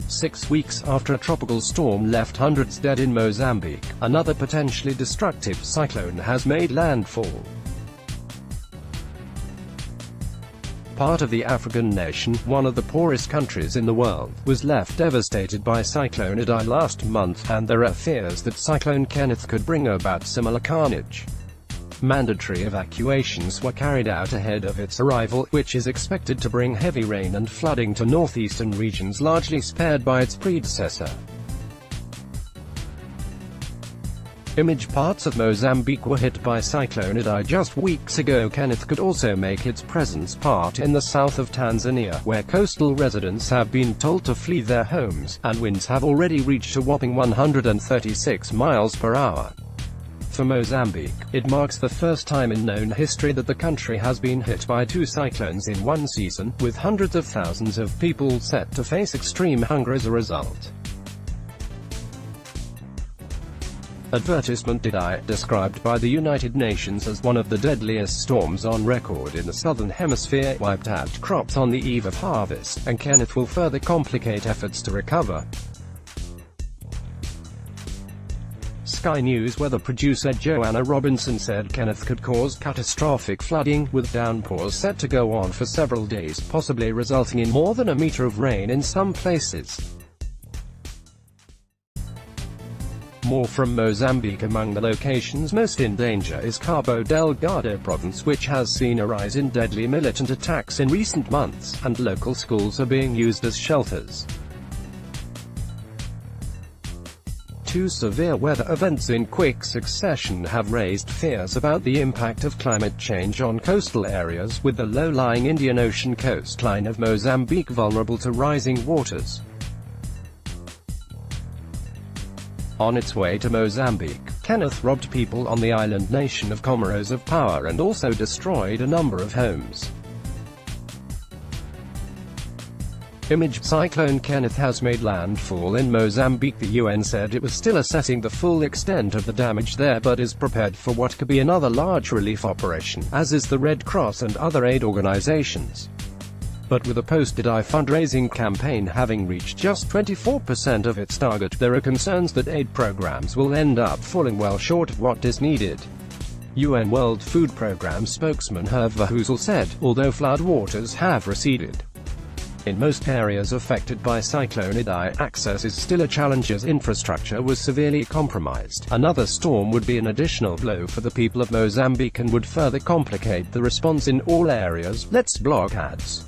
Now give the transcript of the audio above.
6 weeks after a tropical storm left hundreds dead in Mozambique, another potentially destructive cyclone has made landfall. Part of the African nation, one of the poorest countries in the world, was left devastated by Cyclone Idai last month, and there are fears that Cyclone Kenneth could bring about similar carnage. Mandatory evacuations were carried out ahead of its arrival, which is expected to bring heavy rain and flooding to northeastern regions largely spared by its predecessor. Image parts of Mozambique were hit by Cyclone Idai just weeks ago. Kenneth could also make its presence part in the south of Tanzania, where coastal residents have been told to flee their homes, and winds have already reached a whopping 136 miles per hour. For Mozambique, it marks the first time in known history that the country has been hit by 2 cyclones in one season, with hundreds of thousands of people set to face extreme hunger as a result. Advertisement Idai, described by the United Nations as one of the deadliest storms on record in the southern hemisphere, wiped out crops on the eve of harvest, and Kenneth will further complicate efforts to recover. Sky News weather producer Joanna Robinson said Kenneth could cause catastrophic flooding, with downpours set to go on for several days, possibly resulting in more than a meter of rain in some places. More from Mozambique. Among the locations most in danger is Cabo Delgado province, which has seen a rise in deadly militant attacks in recent months, and local schools are being used as shelters. 2 severe weather events in quick succession have raised fears about the impact of climate change on coastal areas, with the low-lying Indian Ocean coastline of Mozambique vulnerable to rising waters. On its way to Mozambique, Kenneth robbed people on the island nation of Comoros of power and also destroyed a number of homes. Image: Cyclone Kenneth has made landfall in Mozambique. The UN said it was still assessing the full extent of the damage there, but is prepared for what could be another large relief operation, as is the Red Cross and other aid organizations. But with a post-Idai fundraising campaign having reached just 24% of its target, there are concerns that aid programs will end up falling well short of what is needed. UN World Food Programme spokesman Hervé Verheuzel said, although floodwaters have receded in most areas affected by Cyclone Idai, access is still a challenge as infrastructure was severely compromised. Another storm would be an additional blow for the people of Mozambique and would further complicate the response in all areas. Let's block ads.